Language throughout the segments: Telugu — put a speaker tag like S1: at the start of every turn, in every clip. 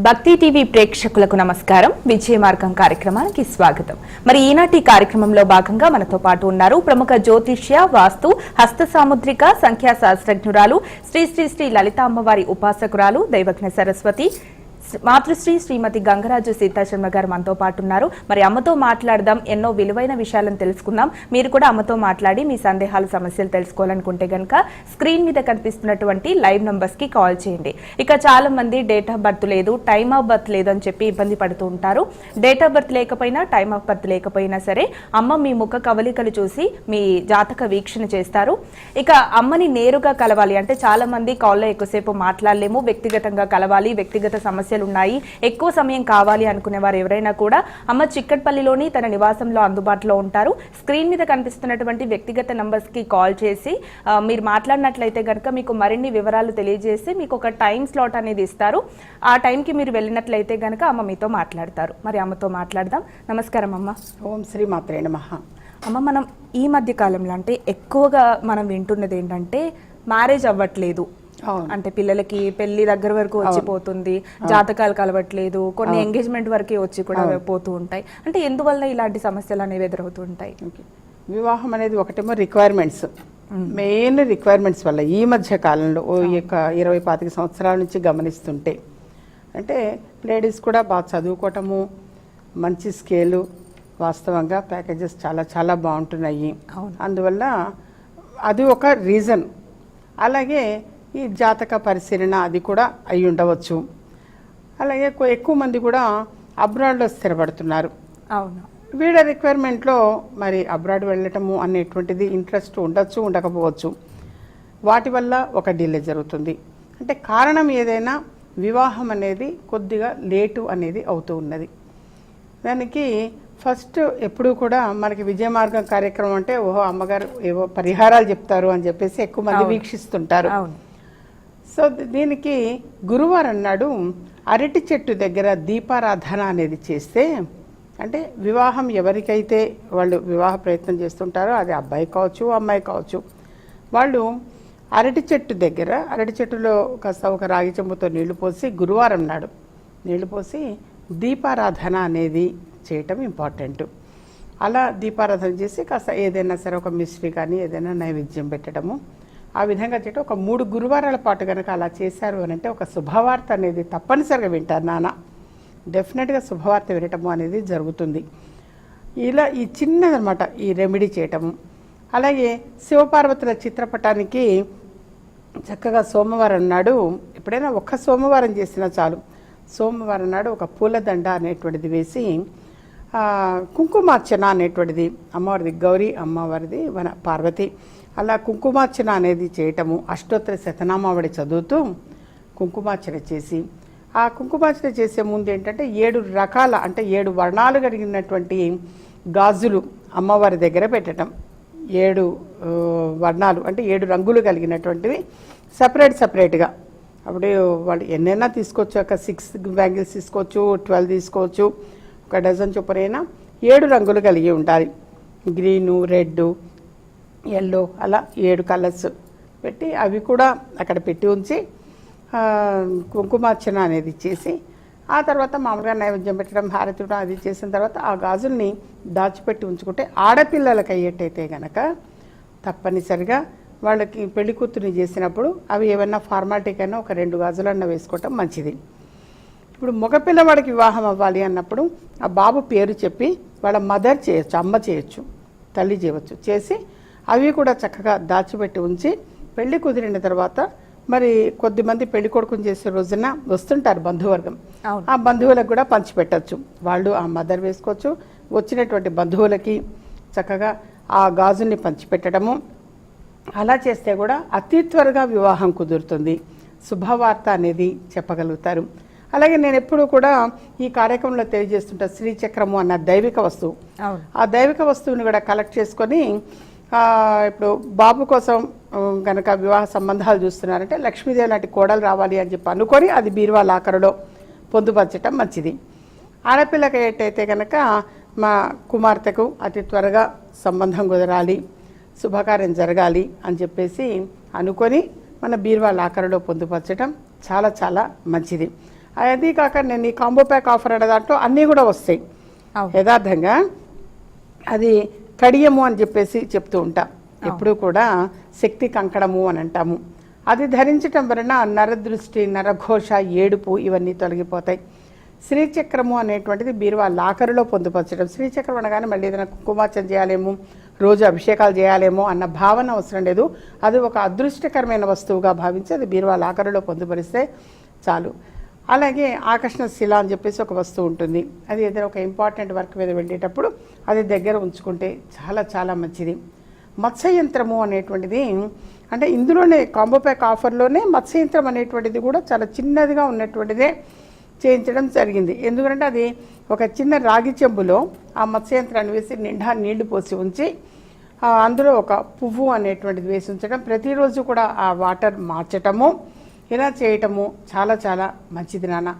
S1: భక్తి టీవీ ప్రేక్షకులకు నమస్కారం. విజయ మార్గం కార్యక్రమానికి స్వాగతం. మరి ఈనాటి కార్యక్రమంలో భాగంగా మనతో పాటు ఉన్నారు ప్రముఖ జ్యోతిష్య, వాస్తు, హస్త సాముద్రిక, సంఖ్యా శాస్త్రజ్ఞురాలు, శ్రీ శ్రీ శ్రీ లలిత అమ్మవారి ఉపాసకురాలు, దైవజ్ఞ సరస్వతి మాతృశ్రీ శ్రీమతి గంగరాజు సీతాశర్మ గారు మనతో పాటు ఉన్నారు. మరి అమ్మతో మాట్లాడదాం, ఎన్నో విలువైన విషయాలను తెలుసుకుందాం. మీరు కూడా అమ్మతో మాట్లాడి మీ సందేహాలు, సమస్యలు తెలుసుకోవాలనుకుంటే గనక స్క్రీన్ మీద కనిపిస్తున్నటువంటి లైవ్ నంబర్స్ కి కాల్ చేయండి. ఇక చాలా మంది డేట్ ఆఫ్ బర్త్ లేదు, టైమ్ ఆఫ్ బర్త్ లేదు అని చెప్పి ఇబ్బంది పడుతూ ఉంటారు. డేట్ ఆఫ్ బర్త్ లేకపోయినా, టైమ్ ఆఫ్ బర్త్ లేకపోయినా సరే అమ్మ మీ ముఖ కవలికలు చూసి మీ జాతక వీక్షణ చేస్తారు. ఇక అమ్మని నేరుగా కలవాలి అంటే చాలా మంది కాల్లో ఎక్కువసేపు మాట్లాడలేము, వ్యక్తిగతంగా కలవాలి, వ్యక్తిగత సమస్యలు ఉన్నాయి, ఎక్కువ సమయం కావాలి అనుకునే వారు ఎవరైనా కూడా అమ్మ చిక్కట్పల్లిలోని తన నివాసంలో అందుబాటులో ఉంటారు. స్క్రీన్ మీద కనిపిస్తున్నటువంటి వ్యక్తిగత నంబర్స్ కి కాల్ చేసి మీరు మాట్లాడినట్లయితే కనుక మీకు మరిన్ని వివరాలు తెలియజేసి మీకు ఒక టైం స్లాట్ అనేది ఇస్తారు. ఆ టైంకి మీరు వెళ్ళినట్లయితే కనుక అమ్మ మీతో మాట్లాడతారు. మరి అమ్మతో మాట్లాడదాం. నమస్కారం అమ్మ.
S2: ఓం శ్రీ మాత్రే నమః.
S1: అమ్మ, మనం ఈ మధ్య కాలంలో అంటే ఎక్కువగా మనం వింటున్నది ఏంటంటే మ్యారేజ్ అవ్వట్లేదు అంటే పిల్లలకి పెళ్లి దగ్గర వరకు వచ్చిపోతుంది, జాతకాలు కలవట్లేదు, కొన్ని ఎంగేజ్మెంట్ వరకే వచ్చి కూడా పోతూ ఉంటాయి. అంటే ఎందువల్ల ఇలాంటి సమస్యలు అనేవి ఎదురవుతుంటాయి?
S2: వివాహం అనేది ఒకటేమో రిక్వైర్మెంట్స్, మెయిన్ రిక్వైర్మెంట్స్ వల్ల ఈ మధ్య కాలంలో 20-25 సంవత్సరాల నుంచి గమనిస్తుంటే అంటే లేడీస్ కూడా బాగా చదువుకోవటము, మంచి స్కేలు, వాస్తవంగా ప్యాకేజెస్ చాలా చాలా బాగుంటున్నాయి. అందువల్ల అది ఒక రీజన్. అలాగే ఈ జాతక పరిశీలన అది కూడా అయి ఉండవచ్చు. అలాగే ఎక్కువ మంది కూడా అబ్రాడ్లో స్థిరపడుతున్నారు.
S1: అవును,
S2: వీళ్ళ రిక్వైర్మెంట్లో మరి అబ్రాడ్ వెళ్ళటము అనేటువంటిది ఇంట్రెస్ట్ ఉండొచ్చు, ఉండకపోవచ్చు. వాటి వల్ల ఒక డిలే జరుగుతుంది. అంటే కారణం ఏదైనా వివాహం అనేది కొద్దిగా లేటు అనేది అవుతూ ఉన్నది. దానికి ఫస్ట్ ఎప్పుడూ కూడా మనకి విజయ మార్గం కార్యక్రమం అంటే ఓహో అమ్మగారు ఏవో పరిహారాలు చెప్తారు అని చెప్పేసి ఎక్కువ మంది వీక్షిస్తుంటారు. సో దీనికి గురువారం నాడు అరటి చెట్టు దగ్గర దీపారాధన అనేది చేస్తే, అంటే వివాహం ఎవరికైతే వాళ్ళు వివాహ ప్రయత్నం చేస్తుంటారో అది అబ్బాయి కావచ్చు, అమ్మాయి కావచ్చు, వాళ్ళు అరటి చెట్టు దగ్గర, అరటి చెట్టులో కాస్త ఒక రాగి చెంబుతో నీళ్లు పోసి గురువారం నాడు నీళ్లు పోసి దీపారాధన అనేది చేయటం ఇంపార్టెంట్. అలా దీపారాధన చేసి కాస్త ఏదైనా సరే ఒక మిశ్రీ కానీ ఏదైనా నైవేద్యం పెట్టడము, ఆ విధంగా చేయటం. ఒక 3 గురువారాల పాటు కనుక అలా చేశారు అని అంటే ఒక శుభవార్త అనేది తప్పనిసరిగా వింటారు నాన్న. డెఫినెట్గా శుభవార్త వినటము అనేది జరుగుతుంది. ఇలా ఈ చిన్నదనమాట ఈ రెమెడీ చేయటము. అలాగే శివపార్వతుల చిత్రపటానికి చక్కగా సోమవారం నాడు ఎప్పుడైనా ఒక్క సోమవారం చేసినా చాలు, సోమవారం నాడు ఒక పూలదండ అనేటువంటిది వేసి కుంకుమార్చన అనేటువంటిది, అమ్మవారిది గౌరీ, అమ్మవారిది మన పార్వతి, అలా కుంకుమార్చన అనేది చేయటము. అష్టోత్తర శతనామావళి చదువుతూ కుంకుమార్చన చేసి, ఆ కుంకుమార్చన చేసే ముందు ఏంటంటే 7 రకాల అంటే 7 వర్ణాలు కలిగినటువంటి గాజులు అమ్మవారి దగ్గర పెట్టడం. 7 వర్ణాలు అంటే 7 రంగులు కలిగినటువంటివి సపరేట్గా. అప్పుడు వాళ్ళు ఎన్నైనా తీసుకోవచ్చు, ఒక 6 బ్యాంగిల్స్ తీసుకోవచ్చు, 12 తీసుకోవచ్చు, ఒక డజన్ చొప్పునైనా 7 రంగులు కలిగి ఉండాలి. గ్రీను, రెడ్, ఎల్లో అలా 7 కలర్స్ పెట్టి అవి కూడా అక్కడ పెట్టి ఉంచి కుంకుమార్చన అనేది చేసి, ఆ తర్వాత మామూలుగా నైవేద్యం పెట్టడం, హారతి అది చేసిన తర్వాత ఆ గాజుల్ని దాచిపెట్టి ఉంచుకుంటే ఆడపిల్లలకి అయ్యేటైతే కనుక తప్పనిసరిగా వాళ్ళకి పెళ్లి కూతుర్ని చేసినప్పుడు అవి ఏమన్నా ఫార్మాలిటీకైనా ఒక 2 గాజులన్నా వేసుకోవటం మంచిది. ఇప్పుడు మగపిల్లవాడికి వివాహం అవ్వాలి అన్నప్పుడు ఆ బాబు పేరు చెప్పి వాళ్ళ మదర్ చేయొచ్చు, అమ్మ చేయొచ్చు, తల్లి చేయవచ్చు, చేసి అవి కూడా చక్కగా దాచిపెట్టి ఉంచి పెళ్లి కుదిరిన తర్వాత మరి కొద్దిమంది పెళ్లి కొడుకుని చేసే రోజున వస్తుంటారు బంధువర్గం, ఆ బంధువులకు కూడా పంచిపెట్టచ్చు. వాళ్ళు ఆ మదర్ వేసుకోవచ్చు, వచ్చినటువంటి బంధువులకి చక్కగా ఆ గాజుని పంచిపెట్టడము. అలా చేస్తే కూడా అతి త్వరగా వివాహం కుదురుతుంది, శుభవార్త అనేది చెప్పగలుగుతారు. అలాగే నేను ఎప్పుడు కూడా ఈ కార్యక్రమంలో తెలియజేస్తుంటా శ్రీచక్రము అన్న దైవిక వస్తువు, ఆ దైవిక వస్తువుని కూడా కలెక్ట్ చేసుకొని ఇప్పుడు బాబు కోసం కనుక వివాహ సంబంధాలు చూస్తున్నారంటే లక్ష్మీదేవి లాంటి కోడలు రావాలి అని చెప్పి అనుకొని అది బీరువా లాకరులో పొందుపరచడం మంచిది. ఆడపిల్లకి ఏంటైతే కనుక మా కుమార్తెకు అతి త్వరగా సంబంధం కుదరాలి, శుభకార్యం జరగాలి అని చెప్పేసి అనుకొని మన బీరువా లాకరులో పొందుపరచడం చాలా చాలా మంచిది. అది కాక నేను ఈ కాంబో ప్యాక్ ఆఫర్ అనే దాంట్లో అన్నీ కూడా వస్తాయి. యథార్థంగా అది కడియము అని చెప్పేసి చెప్తూ ఉంటాం. ఎప్పుడు కూడా శక్తి కంకణము అని అంటాము. అది ధరించటం వలన నరదృష్టి, నరఘోష, ఏడుపు ఇవన్నీ తొలగిపోతాయి. శ్రీచక్రము అనేటువంటిది బీరువా లాకరులో పొందుపరచడం. శ్రీచక్రం అనగానే మళ్ళీ ఏదైనా కుంకుమార్చన చేయాలేమో, రోజు అభిషేకాలు చేయాలేమో అన్న భావన అవసరం లేదు. అది ఒక అదృష్టకరమైన వస్తువుగా భావించి అది బీరువా లాకరులో పొందుపరిస్తే చాలు. అలాగే ఆకర్షణ శిల అని చెప్పేసి ఒక వస్తువు ఉంటుంది. అది ఏదైనా ఒక ఇంపార్టెంట్ వర్క్ మీద వెళ్ళేటప్పుడు అది దగ్గర ఉంచుకుంటే చాలా చాలా మంచిది. మత్స్యయంత్రము అనేటువంటిది అంటే ఇందులోనే కాంబో ప్యాక్ ఆఫర్లోనే మత్స్యయంత్రం అనేటువంటిది కూడా చాలా చిన్నదిగా ఉన్నటువంటిదే చేయించడం జరిగింది. ఎందుకంటే అది ఒక చిన్న రాగి చెంబులో ఆ మత్స్యయంత్రాన్ని వేసి నిండా నీళ్లు పోసి ఉంచి అందులో ఒక పువ్వు అనేటువంటిది వేసి ఉంచడం, ప్రతిరోజు కూడా ఆ వాటర్ మార్చటము, ఇలా చేయటము చాలా చాలా మంచిది నాన్న.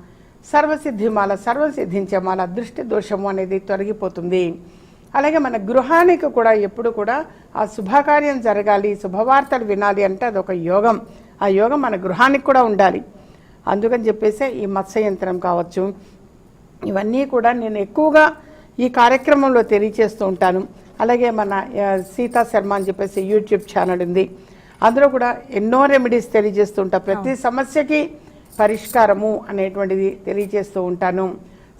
S2: సర్వసిద్ధిమాల, సర్వసిద్ధించే మాల, దృష్టి దోషము అనేది తొలగిపోతుంది. అలాగే మన గృహానికి కూడా ఎప్పుడు కూడా ఆ శుభకార్యం జరగాలి, శుభవార్తలు వినాలి అంటే అదొక యోగం. ఆ యోగం మన గృహానికి కూడా ఉండాలి. అందుకని చెప్పేసి ఈ మత్స్యయంత్రం కావచ్చు, ఇవన్నీ కూడా నేను ఎక్కువగా ఈ కార్యక్రమంలో తెలియచేస్తూ ఉంటాను. అలాగే మన సీతా శర్మ అని చెప్పేసి యూట్యూబ్ ఛానల్ ఉంది. అందులో కూడా ఎన్నో రెమెడీస్ తెలియజేస్తూ ఉంటాను. ప్రతి సమస్యకి పరిష్కారము అనేటువంటిది తెలియజేస్తూ ఉంటాను.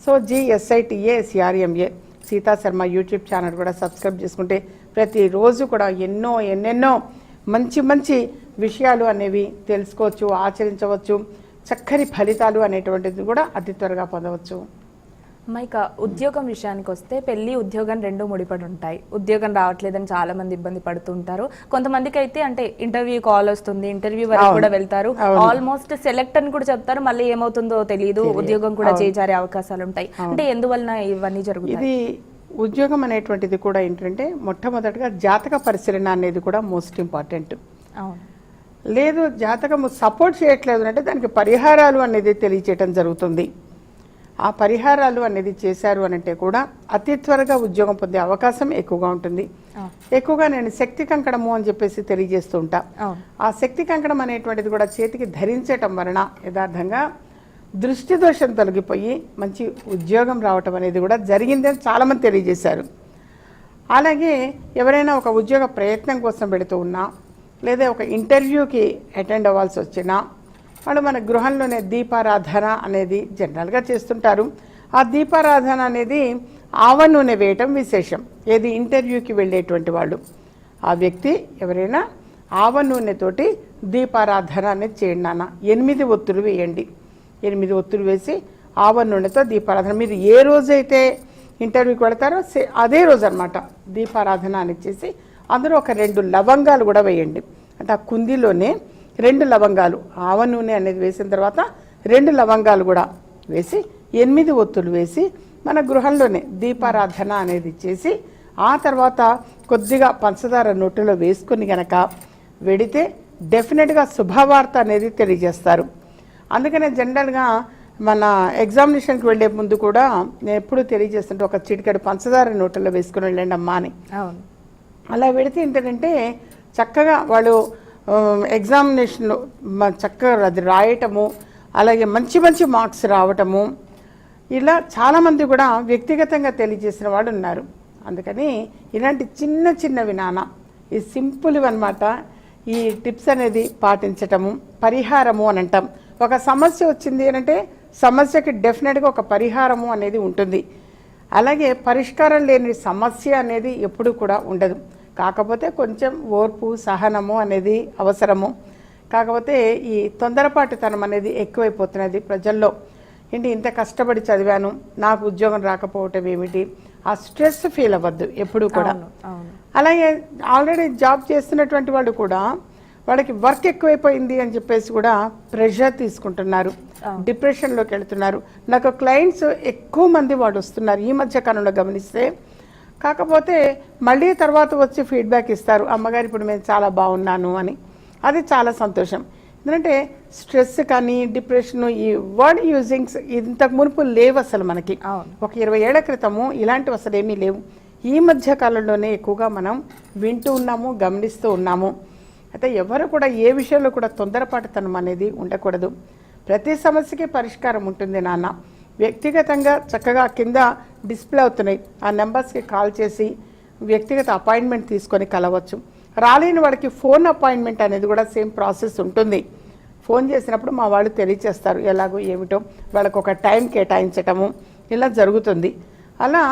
S2: So GSITASRMA Sita Sharma YouTube channel కూడా సబ్స్క్రైబ్ చేసుకుంటే ప్రతిరోజు కూడా ఎన్నెన్నో మంచి మంచి విషయాలు అనేవి తెలుసుకోవచ్చు, ఆచరించవచ్చు. చక్కని ఫలితాలు అనేటువంటిది కూడా అతి త్వరగా పొందవచ్చు.
S1: ఇక ఉద్యోగం విషయానికి వస్తే పెళ్లి, ఉద్యోగం రెండు ముడిపడి ఉంటాయి. ఉద్యోగం రావట్లేదని చాలా మంది ఇబ్బంది పడుతుంటారు. కొంతమందికి అయితే అంటే ఇంటర్వ్యూ కాల్ వస్తుంది, ఇంటర్వ్యూ వరకు కూడా వెళ్తారు, ఆల్మోస్ట్ సెలెక్ట్ అని కూడా చెప్తారు, మళ్ళీ ఏమవుతుందో తెలియదు, ఉద్యోగం కూడా చేజారే అవకాశాలు ఉంటాయి. అంటే ఎందువలన ఇవన్నీ జరుగుతాయి?
S2: ఇది ఉద్యోగం అనేటువంటిది కూడా ఏంటంటే మొట్టమొదటిగా జాతక పరిశీలన అనేది కూడా మోస్ట్ ఇంపార్టెంట్. లేదు జాతకము సపోర్ట్ చేయట్లేదు అంటే దానికి పరిహారాలు అనేది తెలియచేయటం జరుగుతుంది. ఆ పరిహారాలు అనేది చేశారు అనంటే కూడా అతి త్వరగా ఉద్యోగం పొందే అవకాశం ఎక్కువగా ఉంటుంది. ఎక్కువగా నేను శక్తి కంకణము అని చెప్పేసి తెలియజేస్తూ ఉంటా. ఆ శక్తి కంకణం అనేటువంటిది కూడా చేతికి ధరించటం వలన యథార్థంగా దృష్టి దోషం తొలగిపోయి మంచి ఉద్యోగం రావటం అనేది కూడా జరిగిందని చాలామంది తెలియజేశారు. అలాగే ఎవరైనా ఒక ఉద్యోగ ప్రయత్నం కోసం పెడుతూ ఉన్నా, లేదా ఒక ఇంటర్వ్యూకి అటెండ్ అవ్వాల్సి వచ్చినా వాళ్ళు మన గృహంలోనే దీపారాధన అనేది జనరల్గా చేస్తుంటారు. ఆ దీపారాధన అనేది ఆవ నూనె వేయటం విశేషం. ఏది ఇంటర్వ్యూకి వెళ్ళేటువంటి వాళ్ళు ఆ వ్యక్తి ఎవరైనా ఆవ నూనెతోటి దీపారాధన అనేది చేయండి నాన్న. 8 ఒత్తులు వేయండి. 8 ఒత్తులు వేసి ఆవ నూనెతో దీపారాధన, మీరు ఏ రోజైతే ఇంటర్వ్యూకి వెళతారో అదే రోజు అనమాట దీపారాధన అని చేసి అందులో ఒక 2 లవంగాలు కూడా వేయండి. అంటే ఆ కుందిలోనే 2 లవంగాలు ఆవ నూనె అనేది వేసిన తర్వాత 2 లవంగాలు కూడా వేసి 8 ఒత్తులు వేసి మన గృహంలోనే దీపారాధన అనేది చేసి ఆ తర్వాత కొద్దిగా పంచదార నోటిలో వేసుకుని గనక వెడితే డెఫినెట్గా శుభవార్త అనేది తెలియజేస్తారు. అందుకనే జనరల్గా మన ఎగ్జామినేషన్కి వెళ్ళే ముందు కూడా నేను ఎప్పుడు తెలియజేస్తుంటే ఒక చిటికెడు పంచదార నోటిలో వేసుకుని వెళ్ళండి అమ్మా అని. అలా పెడితే ఏంటంటే చక్కగా వాళ్ళు ఎగ్జామినేషన్లో చక్కగా అది రాయటము, అలాగే మంచి మంచి మార్క్స్ రావటము, ఇలా చాలామంది కూడా వ్యక్తిగతంగా తెలియజేసిన వాళ్ళు ఉన్నారు. అందుకని ఇలాంటి చిన్న చిన్నవి నాన్న, ఈ సింపుల్ అన్నమాట. ఈ టిప్స్ అనేది పాటించటము పరిహారము అని అంటాం. ఒక సమస్య వచ్చింది అంటే సమస్యకి డెఫినెట్గా ఒక పరిహారము అనేది ఉంటుంది. అలాగే పరిష్కారం లేని సమస్య అనేది ఎప్పుడు కూడా ఉండదు. కాకపోతే కొంచెం ఓర్పు సహనము అనేది అవసరము. కాకపోతే ఈ తొందరపాటుతనం అనేది ఎక్కువైపోతున్నది ప్రజల్లో. ఏంటి ఇంత కష్టపడి చదివాను నాకు ఉద్యోగం రాకపోవటం ఏమిటి, ఆ స్ట్రెస్ ఫీల్ అవ్వద్దు ఎప్పుడు కూడా. అలాగే ఆల్రెడీ జాబ్ చేస్తున్నటువంటి వాళ్ళు కూడా వాళ్ళకి వర్క్ ఎక్కువైపోయింది అని చెప్పేసి కూడా ప్రెషర్ తీసుకుంటున్నారు, డిప్రెషన్లోకి వెళ్తున్నారు. నాకు క్లయింట్స్ ఎక్కువ మంది వాళ్ళు వస్తున్నారు ఈ మధ్య కాలంలో గమనిస్తే. కాకపోతే మళ్ళీ తర్వాత వచ్చి ఫీడ్బ్యాక్ ఇస్తారు, అమ్మగారు ఇప్పుడు మేము చాలా బాగున్నాను అని. అది చాలా సంతోషం. ఎందుకంటే స్ట్రెస్ కానీ డిప్రెషన్ ఈ వర్డ్ యూజింగ్స్ ఇంతకు మునుపు లేవు అసలు మనకి. ఒక 20 ఏళ్ల క్రితము ఇలాంటివి అసలు ఏమీ లేవు. ఈ మధ్య కాలంలోనే ఎక్కువగా మనం వింటూ ఉన్నాము, గమనిస్తూ ఉన్నాము. అయితే ఎవరు కూడా ఏ విషయంలో కూడా తొందరపాటుతనం అనేది ఉండకూడదు. ప్రతి సమస్యకి పరిష్కారం ఉంటుంది నాన్న. వ్యక్తిగతంగా చక్కగా కింద డిస్ప్లే అవుతున్నాయి, ఆ నెంబర్స్కి కాల్ చేసి వ్యక్తిగత అపాయింట్మెంట్ తీసుకొని కలవచ్చు. రాలేని వాడికి ఫోన్ అపాయింట్మెంట్ అనేది కూడా సేమ్ ప్రాసెస్ ఉంటుంది. ఫోన్ చేసినప్పుడు మా వాళ్ళు తెలియచేస్తారు ఎలాగో ఏమిటో, వాళ్ళకు ఒక టైం కేటాయించటము ఇలా జరుగుతుంది. అలా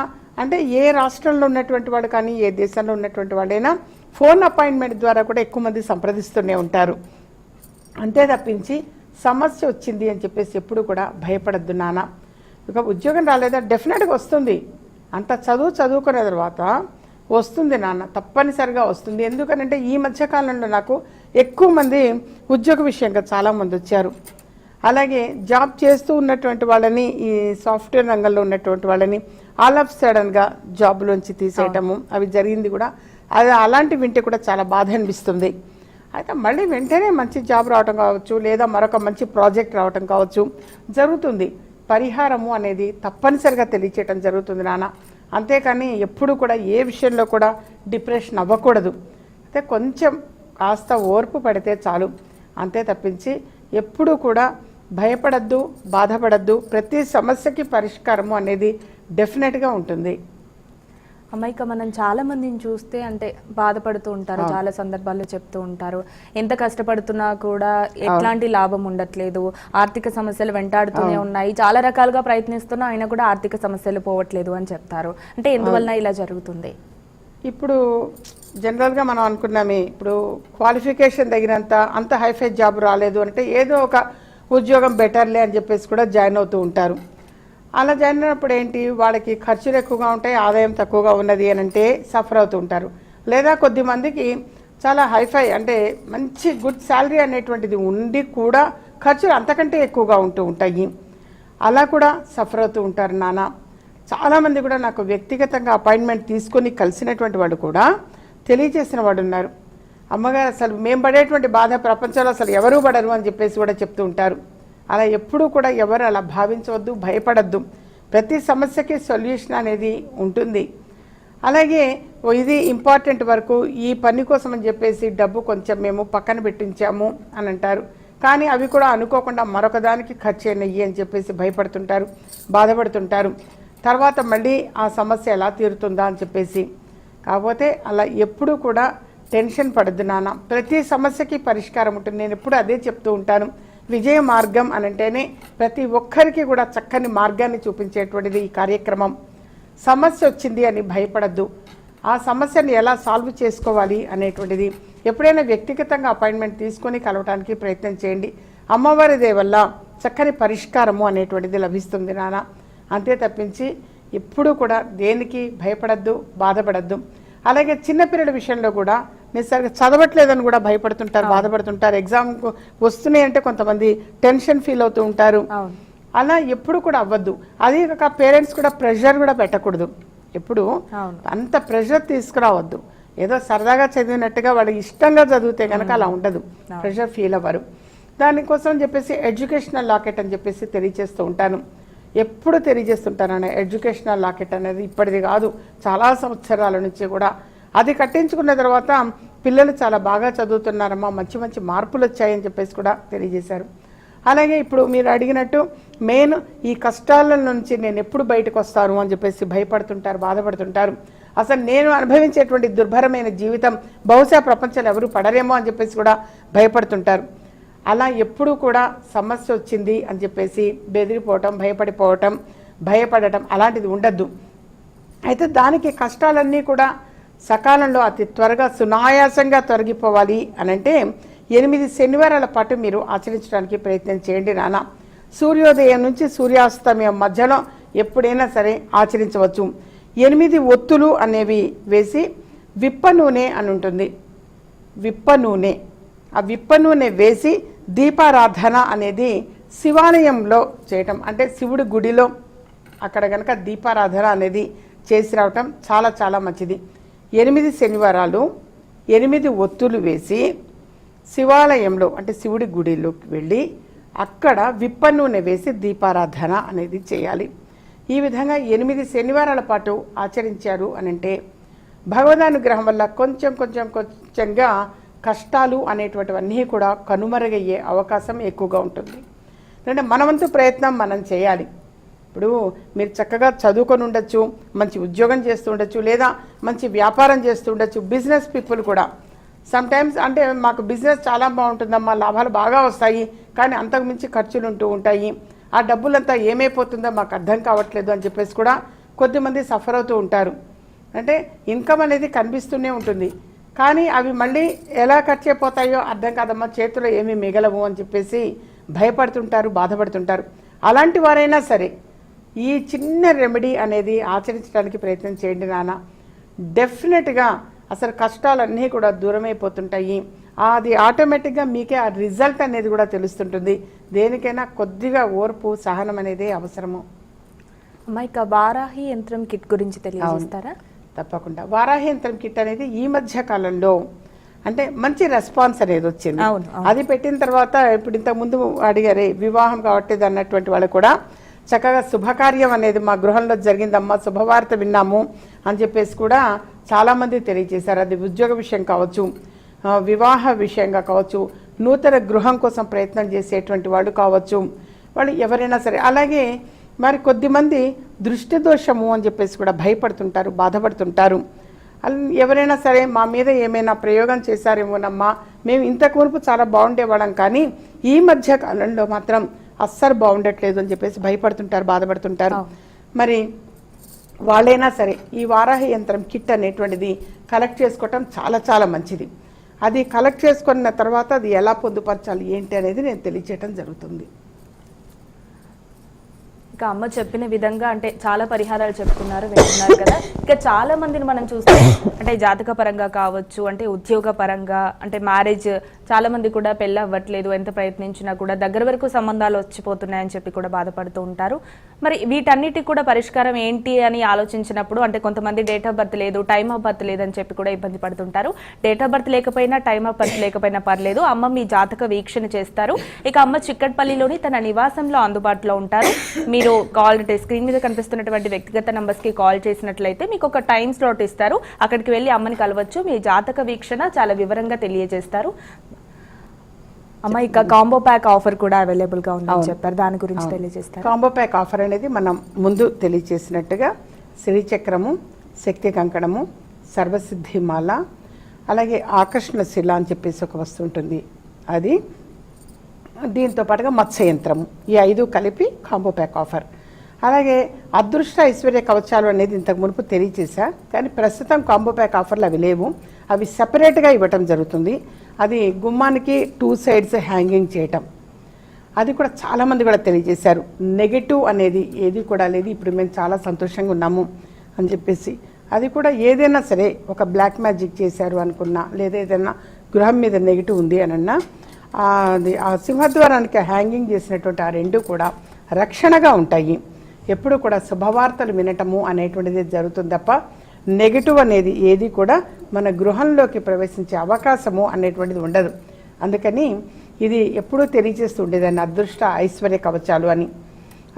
S2: అంటే ఏ రాష్ట్రంలో ఉన్నటువంటి వాళ్ళు కానీ ఏ దేశంలో ఉన్నటువంటి వాళ్ళైనా ఫోన్ అపాయింట్మెంట్ ద్వారా కూడా ఎక్కువ మంది సంప్రదిస్తూనే ఉంటారు. అంతే తప్పించి సమస్య వచ్చింది అని చెప్పేసి ఎప్పుడు కూడా భయపడద్దు నాన్న. ఇక ఉద్యోగం రాలేదా, డెఫినెట్గా వస్తుంది. అంత చదువుకున్న తర్వాత వస్తుంది నాన్న, తప్పనిసరిగా వస్తుంది. ఎందుకనంటే ఈ మధ్యకాలంలో నాకు ఎక్కువ మంది ఉద్యోగ విషయంగా చాలామంది వచ్చారు. అలాగే జాబ్ చేస్తూ ఉన్నటువంటి వాళ్ళని, ఈ సాఫ్ట్వేర్ రంగంలో ఉన్నటువంటి వాళ్ళని ఆల్ ఆఫ్ సడన్గా జాబ్లోంచి తీసేయటము అవి జరిగింది కూడా. అది అలాంటి వింటే కూడా చాలా బాధ అనిపిస్తుంది. అయితే మళ్ళీ వెంటనే మంచి జాబ్ రావటం కావచ్చు, లేదా మరొక మంచి ప్రాజెక్ట్ రావటం కావచ్చు జరుగుతుంది. పరిహారము అనేది తప్పనిసరిగా తెలియచేయటం జరుగుతుంది నాన్న. అంతేకాని ఎప్పుడు కూడా ఏ విషయంలో కూడా డిప్రెషన్ అవ్వకూడదు. అయితే కొంచెం కాస్త ఓర్పు పడితే చాలు, అంతే తప్పించి ఎప్పుడూ కూడా భయపడద్దు, బాధపడద్దు. ప్రతి సమస్యకి పరిష్కారము అనేది డెఫినెట్గా ఉంటుంది.
S1: అమ్మాయిక మనం చాలా మందిని చూస్తే అంటే బాధపడుతూ ఉంటారు, చాలా సందర్భాల్లో చెప్తూ ఉంటారు ఎంత కష్టపడుతున్నా కూడా ఎట్లాంటి లాభం ఉండట్లేదు, ఆర్థిక సమస్యలు వెంటాడుతూనే ఉన్నాయి, చాలా రకాలుగా ప్రయత్నిస్తున్నా అయినా కూడా ఆర్థిక సమస్యలు పోవట్లేదు అని చెప్తారు. అంటే ఎందువల్ల ఇలా జరుగుతుంది?
S2: ఇప్పుడు జనరల్గా మనం అనుకున్నామే, ఇప్పుడు క్వాలిఫికేషన్ తగినంత అంత హైఫై జాబ్ రాలేదు అంటే ఏదో ఒక ఉద్యోగం బెటర్లే అని చెప్పేసి కూడా జాయిన్ అవుతూ ఉంటారు. అలా జాయిన్ అయినప్పుడు ఏంటి, వాళ్ళకి ఖర్చులు ఎక్కువగా ఉంటాయి, ఆదాయం తక్కువగా ఉన్నది అని అంటే సఫర్ అవుతూ ఉంటారు. లేదా కొద్దిమందికి చాలా హైఫై అంటే మంచి గుడ్ శాలరీ అనేటువంటిది ఉండి కూడా ఖర్చులు అంతకంటే ఎక్కువగా ఉంటూ ఉంటాయి. అలా కూడా సఫర్ అవుతూ ఉంటారు నాన్న. చాలామంది కూడా నాకు వ్యక్తిగతంగా అపాయింట్మెంట్ తీసుకొని కలిసినటువంటి వాళ్ళు కూడా తెలియజేసిన వాడు ఉన్నారు. అమ్మగారు అసలు మేము పడేటువంటి బాధ ప్రపంచంలో అసలు ఎవరూ పడరు అని చెప్పేసి కూడా చెప్తూ ఉంటారు. అలా ఎప్పుడూ కూడా ఎవరు అలా భావించవద్దు, భయపడద్దు. ప్రతి సమస్యకి సొల్యూషన్ అనేది ఉంటుంది. అలాగే ఇది ఇంపార్టెంట్ వరకు ఈ పని కోసం అని చెప్పేసి డబ్బు కొంచెం మేము పక్కన పెట్టించాము అని అంటారు. కానీ అవి కూడా అనుకోకుండా మరొక దానికి ఖర్చు అయినయ్యి అని చెప్పేసి భయపడుతుంటారు, బాధపడుతుంటారు. తర్వాత మళ్ళీ ఆ సమస్య ఎలా తీరుతుందా అని చెప్పేసి. కాకపోతే అలా ఎప్పుడూ కూడా టెన్షన్ పడద్దు నాన్న. ప్రతి సమస్యకి పరిష్కారం ఉంటుంది. నేను ఎప్పుడు అదే చెప్తూ ఉంటాను. విజయ మార్గం అని అంటేనే ప్రతి ఒక్కరికి కూడా చక్కని మార్గాన్ని చూపించేటువంటిది ఈ కార్యక్రమం. సమస్య వచ్చింది అని భయపడద్దు, ఆ సమస్యని ఎలా సాల్వ్ చేసుకోవాలి అనేటువంటిది ఎప్పుడైనా వ్యక్తిగతంగా అపాయింట్మెంట్ తీసుకొని కలవటానికి ప్రయత్నం చేయండి. అమ్మవారి దయ వల్ల చక్కని పరిష్కారము అనేటువంటిది లభిస్తుంది నాన్న. అంతే తప్పించి ఎప్పుడూ కూడా దేనికి భయపడద్దు, బాధపడద్దు. అలాగే చిన్నపిల్లల విషయంలో కూడా నిజంగా చదవట్లేదని కూడా భయపడుతుంటారు, బాధపడుతుంటారు. ఎగ్జామ్ వస్తున్నాయి అంటే కొంతమంది టెన్షన్ ఫీల్ అవుతూ ఉంటారు. అలా ఎప్పుడు కూడా అవ్వద్దు. అది ఒక పేరెంట్స్ కూడా ప్రెషర్ కూడా పెట్టకూడదు. ఎప్పుడు అంత ప్రెషర్ తీసుకురావద్దు. ఏదో సరదాగా చదివినట్టుగా వాళ్ళు ఇష్టంగా చదివితే కనుక అలా ఉండదు, ప్రెషర్ ఫీల్ అవ్వరు. దానికోసం చెప్పేసి ఎడ్యుకేషనల్ లాకెట్ అని చెప్పేసి తెలియజేస్తూ ఉంటాను. ఎప్పుడు తెలియజేస్తుంటాను ఎడ్యుకేషనల్ లాకెట్ అనేది ఇప్పటిది కాదు, చాలా సంవత్సరాల నుంచి కూడా. అది కట్టించుకున్న తర్వాత పిల్లలు చాలా బాగా చదువుతున్నారమ్మా, మంచి మంచి మార్పులు వచ్చాయని చెప్పేసి కూడా తెలియజేశారు. అలాగే ఇప్పుడు మీరు అడిగినట్టు మెయిన్ ఈ కష్టాల నుంచి నేను ఎప్పుడు బయటకు వస్తాను అని చెప్పేసి భయపడుతుంటారు, బాధపడుతుంటారు. అసలు నేను అనుభవించేటువంటి దుర్భరమైన జీవితం బహుశా ప్రపంచంలో ఎవరు పడరేమో అని చెప్పేసి కూడా భయపడుతుంటారు. అలా ఎప్పుడూ కూడా సమస్య వచ్చింది అని చెప్పేసి బెదిరిపోవటం, భయపడటం అలాంటిది ఉండద్దు. అయితే దానికి కష్టాలన్నీ కూడా సకాలంలో అతి త్వరగా సునాయాసంగా తొలగిపోవాలి అని అంటే 8 శనివారాల పాటు మీరు ఆచరించడానికి ప్రయత్నం చేయండి నాన్న. సూర్యోదయం నుంచి సూర్యాస్తమయం మధ్యలో ఎప్పుడైనా సరే ఆచరించవచ్చు. 8 ఒత్తులు అనేవి వేసి విప్ప నూనె అని ఉంటుంది, విప్ప నూనె, ఆ విప్ప నూనె వేసి దీపారాధన అనేది శివాలయంలో చేయటం, అంటే శివుడి గుడిలో అక్కడ కనుక దీపారాధన అనేది చేసి రావటం చాలా చాలా మంచిది. 8 శనివారాలు 8 ఒత్తులు వేసి శివాలయంలో అంటే శివుడి గుడిలోకి వెళ్ళి అక్కడ విప్ప నూనె వేసి దీపారాధన అనేది చేయాలి. ఈ విధంగా 8 శనివారాల పాటు ఆచరించారు అని అంటే భగవదానుగ్రహం వల్ల కొంచెంగా కష్టాలు అనేటువంటివన్నీ కూడా కనుమరుగయ్యే అవకాశం ఎక్కువగా ఉంటుంది. అంటే మనవంతు ప్రయత్నం మనం చేయాలి. ఇప్పుడు మీరు చక్కగా చదువుకొని ఉండొచ్చు, మంచి ఉద్యోగం చేస్తూ ఉండొచ్చు, లేదా మంచి వ్యాపారం చేస్తూ ఉండొచ్చు. బిజినెస్ పీపుల్ కూడా సమ్టైమ్స్ అంటే మాకు బిజినెస్ చాలా బాగుంటుందమ్మా, లాభాలు బాగా వస్తాయి, కానీ అంతకుమించి ఖర్చులు ఉంటూ ఉంటాయి, ఆ డబ్బులంతా ఏమైపోతుందో మాకు అర్థం కావట్లేదు అని చెప్పేసి కూడా కొద్దిమంది సఫర్ అవుతూ ఉంటారు. అంటే ఇన్కమ్ అనేది కనిపిస్తూనే ఉంటుంది, కానీ అవి మళ్ళీ ఎలా ఖర్చు అయిపోతాయో అర్థం కాదమ్మా, చేతిలో ఏమీ మిగలవు అని చెప్పేసి భయపడుతుంటారు, బాధపడుతుంటారు. అలాంటి వారైనా సరే ఈ చిన్న రెమెడీ అనేది ఆచరించడానికి ప్రయత్నం చేయండి నాన్న. డెఫినెట్గా అసలు కష్టాలన్నీ కూడా దూరమైపోతుంటాయి. అది ఆటోమేటిక్గా మీకే ఆ రిజల్ట్ అనేది కూడా తెలుస్తుంటుంది. దేనికైనా కొద్దిగా ఓర్పు, సహనం అనేది అవసరము.
S1: అమ్మ, ఇక వారాహి యంత్రం కిట్ గురించి తెలియజేస్తారా?
S2: తప్పకుండా. వారాహి యంత్రం కిట్ అనేది ఈ మధ్య కాలంలో అంటే మంచి రెస్పాన్స్ అనేది వచ్చింది. అది పెట్టిన తర్వాత ఇప్పుడు ఇంతకుముందు అడిగారే వివాహం కావట్లేదు అన్నటువంటి వాళ్ళు కూడా చక్కగా శుభకార్యం అనేది మా గృహంలో జరిగిందమ్మా, శుభవార్త విన్నాము అని చెప్పేసి కూడా చాలామంది తెలియజేశారు. అది ఉద్యోగ విషయం కావచ్చు, వివాహ విషయంగా కావచ్చు, నూతన గృహం కోసం ప్రయత్నం చేసేటువంటి వాళ్ళు కావచ్చు, వాళ్ళు ఎవరైనా సరే. అలాగే మరి కొద్దిమంది దృష్టి దోషము అని చెప్పేసి కూడా భయపడుతుంటారు, బాధపడుతుంటారు. ఎవరైనా సరే మా మీద ఏమైనా ప్రయోగం చేశారేమోనమ్మా, మేము ఇంతకు మునుపు చాలా బాగుండేవాళ్ళం, కానీ ఈ మధ్య కాలంలో మాత్రం అస్సలు బాగుండట్లేదు అని చెప్పేసి భయపడుతుంటారు, బాధపడుతుంటారు. మరి వాళ్ళైనా సరే ఈ వారాహి యంత్రం కిట్ అనేటువంటిది కలెక్ట్ చేసుకోవటం చాలా చాలా మంచిది. అది కలెక్ట్ చేసుకున్న తర్వాత అది ఎలా పొందుపరచాలి ఏంటి అనేది నేను తెలియచేయటం జరుగుతుంది.
S1: ఇక అమ్మ చెప్పిన విధంగా అంటే చాలా పరిహారాలు చెప్తున్నారు, వింటున్నారు కదా. ఇక చాలా మందిని మనం చూస్తే అంటే జాతక పరంగా కావచ్చు, అంటే ఉద్యోగ పరంగా, అంటే మ్యారేజ్ చాలా మంది కూడా పెళ్ళి అవ్వట్లేదు, ఎంత ప్రయత్నించినా కూడా దగ్గర వరకు సంబంధాలు వచ్చిపోతున్నాయని చెప్పి కూడా బాధపడుతూ ఉంటారు. మరి వీటన్నిటికి కూడా పరిష్కారం ఏంటి అని ఆలోచించినప్పుడు అంటే కొంతమంది డేట్ ఆఫ్ బర్త్ లేదు, టైమ్ ఆఫ్ బర్త్ లేదని చెప్పి కూడా ఇబ్బంది పడుతుంటారు. డేట్ ఆఫ్ బర్త్ లేకపోయినా, టైమ్ ఆఫ్ బర్త్ లేకపోయినా పర్లేదు, అమ్మ మీ జాతక వీక్షణ చేస్తారు. ఇక అమ్మ చిక్కట్పల్లిలోని తన నివాసంలో అందుబాటులో ఉంటారు. మీరు కాల్ అంటే స్క్రీన్ మీద కనిపిస్తున్నటువంటి వ్యక్తిగత నంబర్స్ కి కాల్ చేసినట్లయితే మీకు ఒక టైం స్లాట్ ఇస్తారు, అక్కడికి వెళ్ళి అమ్మని కలవచ్చు. మీ జాతక వీక్షణ చాలా వివరంగా తెలియజేస్తారు. అమ్మ, ఇక కాంబో ప్యాక్ ఆఫర్ కూడా అవైలబుల్ గా ఉందని చెప్పారు, దాని గురించి తెలియజేస్తారు.
S2: కాంబో ప్యాక్ ఆఫర్ అనేది మనం ముందు తెలియజేసినట్టుగా శ్రీచక్రము, శక్తి కంకణము, సర్వసిద్ధిమాల, అలాగే ఆకర్షణ శిల అని చెప్పేసి ఒక వస్తువు ఉంటుంది, అది దీంతో పాటుగా మత్స్య యంత్రము, ఈ 5 కలిపి కాంబో ప్యాక్ ఆఫర్. అలాగే అదృష్ట ఐశ్వర్య కవచాలు అనేది ఇంతకు మునుపు తెలియచేశా, కానీ ప్రస్తుతం కాంబో ప్యాక్ ఆఫర్లు అవి లేవు, అవి సెపరేట్గా ఇవ్వటం జరుగుతుంది. అది గుమ్మానికి 2 సైడ్స్ హ్యాంగింగ్ చేయటం, అది కూడా చాలామంది కూడా తెలియజేశారు. నెగటివ్ అనేది ఏది కూడా లేదు, ఇప్పుడు మేము చాలా సంతోషంగా ఉన్నాము అని చెప్పేసి. అది కూడా ఏదైనా సరే ఒక బ్లాక్ మ్యాజిక్ చేశారు అనుకున్నా, లేదా ఏదైనా గృహం మీద నెగిటివ్ ఉంది అనన్నా, అది ఆ సింహద్వారానికి హ్యాంగింగ్ చేసినటువంటి ఆ 2 కూడా రక్షణగా ఉంటాయి. ఎప్పుడు కూడా శుభవార్తలు వినటము అనేటువంటిది జరుగుతుంది తప్ప నెగిటివ్ అనేది ఏది కూడా మన గృహంలోకి ప్రవేశించే అవకాశము అనేటువంటిది ఉండదు. అందుకని ఇది ఎప్పుడూ తెలియజేస్తూ ఉండేదాన్ని అదృష్ట ఐశ్వర్య కవచాలు అని.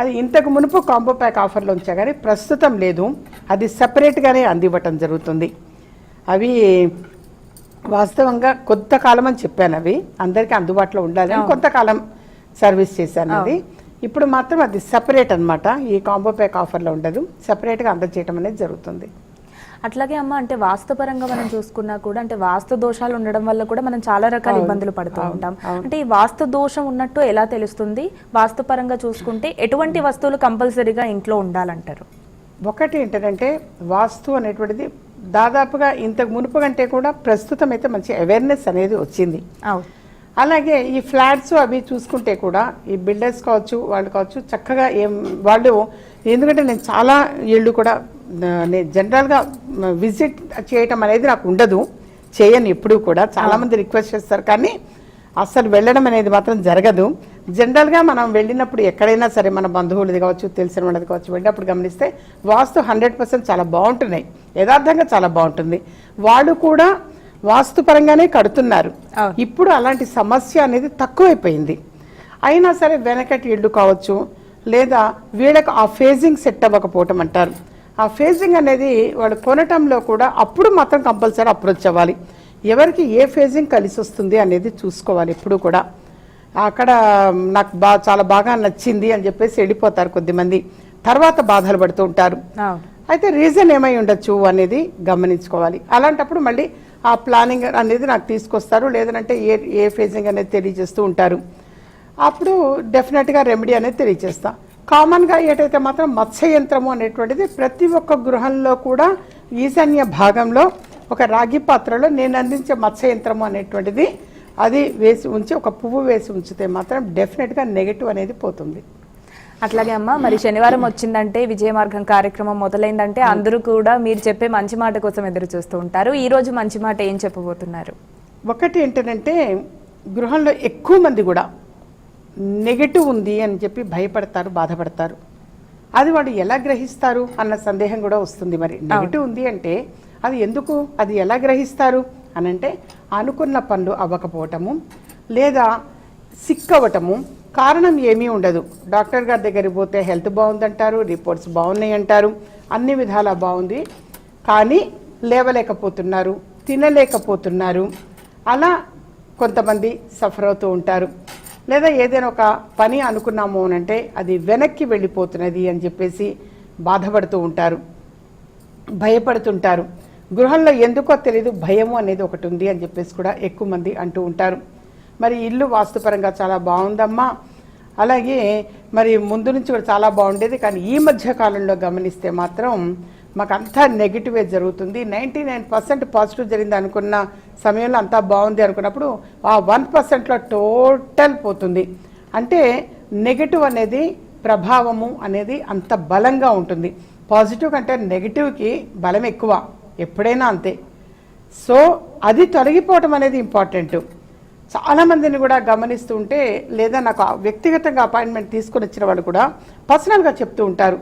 S2: అది ఇంతకు మునుపు కాంబో ప్యాక్ ఆఫర్లో ఉంచా, కానీ ప్రస్తుతం లేదు, అది సపరేట్గానే అందివ్వటం జరుగుతుంది. అవి వాస్తవంగా కొంతకాలం అని చెప్పాను, అవి అందరికీ అందుబాటులో ఉండాలి అని కొంతకాలం సర్వీస్ చేశాను. అది ఇప్పుడు మాత్రం అది సపరేట్ అనమాట, ఈ కాంబో ప్యాక్ ఆఫర్లో ఉండదు, సపరేట్గా అందజేయటం అనేది జరుగుతుంది.
S1: అట్లాగే అమ్మ, అంటే వాస్తుపరంగా మనం చూసుకున్నా కూడా అంటే వాస్తు దోషాలు ఉండడం వల్ల కూడా మనం చాలా రకాల ఇబ్బందులు పడుతూ ఉంటాం. అంటే ఈ వాస్తు దోషం ఉన్నట్టు ఎలా తెలుస్తుంది? వాస్తుపరంగా చూసుకుంటే ఎటువంటి వస్తువులు కంపల్సరీగా ఇంట్లో ఉండాలంటారు?
S2: ఒకటి ఏంటంటే వాస్తు అనేటువంటిది దాదాపుగా ఇంతకు మునుపు కంటే కూడా ప్రస్తుతం అయితే మంచి అవేర్నెస్ అనేది వచ్చింది. అలాగే ఈ ఫ్లాట్స్ అవి చూసుకుంటే కూడా ఈ బిల్డర్స్ కావచ్చు, వాళ్ళు కావచ్చు, చక్కగా వాళ్ళు, ఎందుకంటే నేను చాలా ఇళ్ళు కూడా నేను జనరల్గా విజిట్ చేయటం అనేది నాకు ఉండదు, చేయను ఎప్పుడు కూడా. చాలామంది రిక్వెస్ట్ చేస్తారు, కానీ అస్సలు వెళ్ళడం అనేది మాత్రం జరగదు. జనరల్గా మనం వెళ్ళినప్పుడు ఎక్కడైనా సరే మన బంధువులది కావచ్చు, తెలిసిన వాళ్ళది కావచ్చు, వెళ్ళినప్పుడు గమనిస్తే వాస్తు 100% చాలా బాగుంటున్నాయి, యథార్థంగా చాలా బాగుంటుంది. వాళ్ళు కూడా వాస్తు పరంగానే కడుతున్నారు. ఇప్పుడు అలాంటి సమస్య అనేది తక్కువైపోయింది. అయినా సరే వెనకటి ఇళ్ళు కావచ్చు, లేదా వీళ్ళకి ఆ ఫేజింగ్ సెట్ అవ్వకపోవటం అంటారు, ఆ ఫేజింగ్ అనేది వాళ్ళు కొనటంలో కూడా అప్పుడు మాత్రం కంపల్సరీ అప్రోచ్ అవ్వాలి. ఎవరికి ఏ ఫేజింగ్ కలిసి వస్తుంది అనేది చూసుకోవాలి ఎప్పుడు కూడా. అక్కడ నాకు చాలా బాగా నచ్చింది అని చెప్పేసి వెళ్ళిపోతారు కొద్దిమంది, తర్వాత బాధలు పడుతూ ఉంటారు. అయితే రీజన్ ఏమై ఉండొచ్చు అనేది గమనించుకోవాలి. అలాంటప్పుడు మళ్ళీ ఆ ప్లానింగ్ అనేది నాకు తీసుకొస్తారు, లేదంటే ఏ ఫేజింగ్ అనేది తెలియజేస్తూ ఉంటారు. అప్పుడు డెఫినెట్గా రెమెడీ అనేది తెలియజేస్తా. కామన్గా ఏటైతే మాత్రం మత్స్య యంత్రము అనేటువంటిది ప్రతి ఒక్క గృహంలో కూడా ఈశాన్య భాగంలో ఒక రాగి పాత్రలో నేను అందించే మత్స్య యంత్రము అనేటువంటిది అది వేసి ఉంచి ఒక పువ్వు వేసి ఉంచితే మాత్రం డెఫినెట్గా నెగటివ్ అనేది పోతుంది.
S1: అట్లాగే అమ్మ, మరి శనివారం వచ్చిందంటే విజయ మార్గం కార్యక్రమం మొదలైందంటే అందరూ కూడా మీరు చెప్పే మంచి మాట కోసం ఎదురు చూస్తూ ఉంటారు. ఈ రోజు మంచి మాట ఏం చెప్పబోతున్నారు?
S2: ఒకటి ఏంటంటే గృహంలో ఎక్కువ మంది కూడా నెగటివ్ ఉంది అని చెప్పి భయపడతారు, బాధపడతారు. అది వాళ్ళు ఎలా గ్రహిస్తారు అన్న సందేహం కూడా వస్తుంది. మరి నెగటివ్ ఉంది అంటే అది ఎందుకు, అది ఎలా గ్రహిస్తారు అని అంటే అనుకున్న పనులు అవ్వకపోవటము, లేదా సిక్ అవ్వటము, కారణం ఏమీ ఉండదు. డాక్టర్ గారి దగ్గరికి పోతే హెల్త్ బాగుందంటారు, రిపోర్ట్స్ బాగున్నాయి అంటారు, అన్ని విధాలా బాగుంది, కానీ లేవలేకపోతున్నారు, తినలేకపోతున్నారు, అలా కొంతమంది సఫర్ అవుతూ ఉంటారు. లేదా ఏదైనా ఒక పని అనుకున్నాము అనంటే అది వెనక్కి వెళ్ళిపోతున్నది అని చెప్పేసి బాధపడుతూ ఉంటారు, భయపడుతుంటారు. గృహంలో ఎందుకో తెలియదు భయము అనేది ఒకటి ఉంది అని చెప్పేసి కూడా ఎక్కువ మంది అంటూ ఉంటారు. మరి ఇల్లు వాస్తుపరంగా చాలా బాగుందమ్మా, అలాగే మరి ముందు నుంచి కూడా చాలా బాగుండేది, కానీ ఈ మధ్య కాలంలో గమనిస్తే మాత్రం మాకంతా నెగిటివే జరుగుతుంది. 99% పాజిటివ్ జరిగింది అనుకున్న సమయంలో అంతా బాగుంది అనుకున్నప్పుడు ఆ 1%లో టోటల్ పోతుంది. అంటే నెగిటివ్ అనేది ప్రభావము అనేది అంత బలంగా ఉంటుంది. పాజిటివ్ కంటే నెగిటివ్కి బలం ఎక్కువ, ఎప్పుడైనా అంతే. సో అది తొలగిపోవటం అనేది ఇంపార్టెంట్. చాలామందిని కూడా గమనిస్తూ ఉంటే, లేదా నాకు వ్యక్తిగతంగా అపాయింట్మెంట్ తీసుకొని వచ్చిన వాళ్ళు కూడా పర్సనల్గా చెప్తూ ఉంటారు,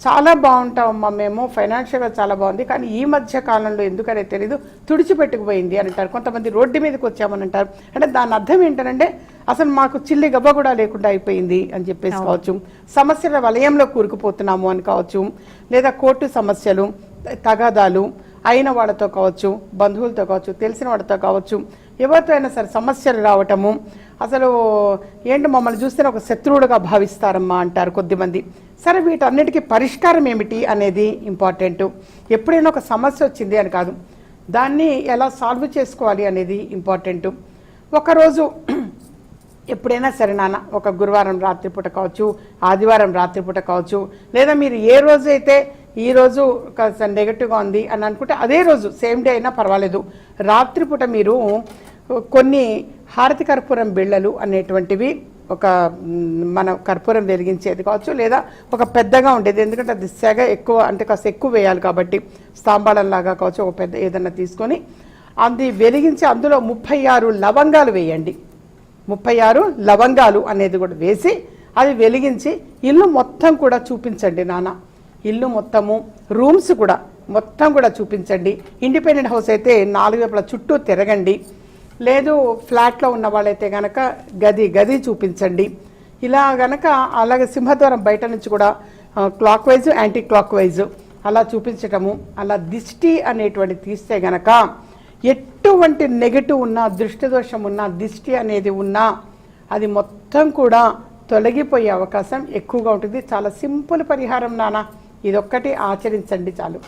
S2: చాలా బాగుంటామమ్మా మేము, ఫైనాన్షియల్గా చాలా బాగుంది, కానీ ఈ మధ్య కాలంలో ఎందుకనే తెలీదు తుడిచిపెట్టుకుపోయింది అని అంటారు. కొంతమంది రోడ్డు మీదకి వచ్చామని అంటారు. అంటే దాని అర్థం ఏంటంటే అసలు మాకు చిల్లి గబ్బ కూడా లేకుండా అయిపోయింది అని చెప్పేసి కావచ్చు, సమస్యల వలయంలో కూరుకుపోతున్నాము అని కావచ్చు, లేదా కోర్టు సమస్యలు, తగాదాలు అయిన వాళ్ళతో కావచ్చు, బంధువులతో కావచ్చు, తెలిసిన వాళ్ళతో కావచ్చు, ఎవరితో అయినా సరే సమస్యలు రావటము, అసలు ఏంటి మమ్మల్ని చూస్తే ఒక శత్రువుడుగా భావిస్తారమ్మా అంటారు కొద్దిమంది. సరే వీటన్నిటికీ పరిష్కారం ఏమిటి అనేది ఇంపార్టెంట్. ఎప్పుడైనా ఒక సమస్య వచ్చింది అని కాదు, దాన్ని ఎలా సాల్వ్ చేసుకోవాలి అనేది ఇంపార్టెంట్. ఒకరోజు ఎప్పుడైనా సరే నాన్న, ఒక గురువారం రాత్రిపూట కావచ్చు, ఆదివారం రాత్రిపూట కావచ్చు, లేదా మీరు ఏ రోజు అయితే ఈరోజు కాస్త నెగటివ్గా ఉంది అని అనుకుంటే అదే రోజు సేమ్ డే అయినా పర్వాలేదు, రాత్రిపూట మీరు కొన్ని హారతి కర్పూరం బిళ్ళలు అనేటువంటివి, ఒక మన కర్పూరం వెలిగించేది కావచ్చు, లేదా ఒక పెద్దగా ఉండేది, ఎందుకంటే అది సెగ ఎక్కువ అంటే కాస్త ఎక్కువ వేయాలి కాబట్టి స్తాంబాలంలాగా కావచ్చు, ఒక పెద్ద ఏదన్నా తీసుకొని అది వెలిగించి అందులో 36 లవంగాలు వేయండి. 36 లవంగాలు అనేది కూడా వేసి అది వెలిగించి ఇల్లు మొత్తం కూడా చూపించండి నాన్న. ఇల్లు మొత్తము, రూమ్స్ కూడా మొత్తం కూడా చూపించండి. ఇండిపెండెంట్ హౌస్ అయితే 4 వైపుల చుట్టూ తిరగండి, లేదు ఫ్లాట్లో ఉన్న వాళ్ళైతే కనుక గది చూపించండి. ఇలా గనక అలాగే సింహద్వారం బయట నుంచి కూడా clock wise, anti clock wise అలా చూపించటము, అలా దిష్టి అనేటువంటి తీస్తే గనక ఎటువంటి నెగటివ్ ఉన్నా, దృష్టి దోషం ఉన్నా, దిష్టి అనేది ఉన్నా అది మొత్తం కూడా తొలగిపోయే అవకాశం ఎక్కువగా ఉంటుంది. చాలా సింపుల్ పరిహారం నాన్న, ఇదొక్కటి ఆచరించండి చాలు.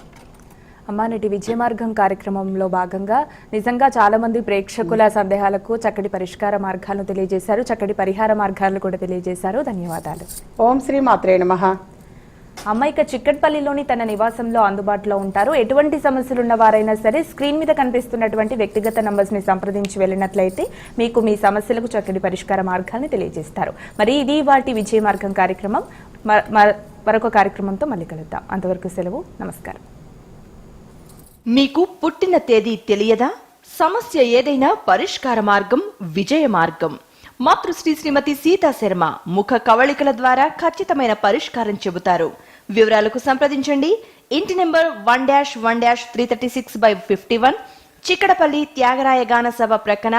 S1: అమ్మా, నేటి విజయ మార్గం కార్యక్రమంలో భాగంగా నిజంగా చాలా మంది ప్రేక్షకుల సందేహాలకు చక్కటి పరిష్కార మార్గాలను తెలియజేశారు, చక్కటి పరిహార మార్గాలను కూడా తెలియజేశారు. ధన్యవాదాలు.
S2: ఓం శ్రీ మాత్రే నమః.
S1: అమ్మ ఇక చిక్కట్పల్లిలోని తన నివాసంలో అందుబాటులో ఉంటారు. ఎటువంటి సమస్యలు ఉన్న వారైనా సరే స్క్రీన్ మీద కనిపిస్తున్నటువంటి వ్యక్తిగత నంబర్స్ ని సంప్రదించి వెళ్ళినట్లయితే మీకు మీ సమస్యలకు చక్కటి పరిష్కార మార్గాన్ని తెలియజేస్తారు. మరి ఇది వాటి విజయ మార్గం కార్యక్రమం. మరొక కార్యక్రమంతో మళ్ళీ కలుద్దాం. అంతవరకు సెలవు, నమస్కారం.
S3: మీకు పుట్టిన తేదీ తెలియదా? సమస్య ఏదైనా పరిష్కార మార్గం విజయ మార్గం. మాతృశ్రీ శ్రీమతి సీతా శర్మ ముఖ కవళికల ద్వారా ఖచ్చితమైన పరిష్కారం చెబుతారు. వివరాలకు సంప్రదించండి. ఇంటి నెంబర్ 1-1-336/51, చిక్కడపల్లి త్యాగరాయ గాన సభ ప్రక్కన,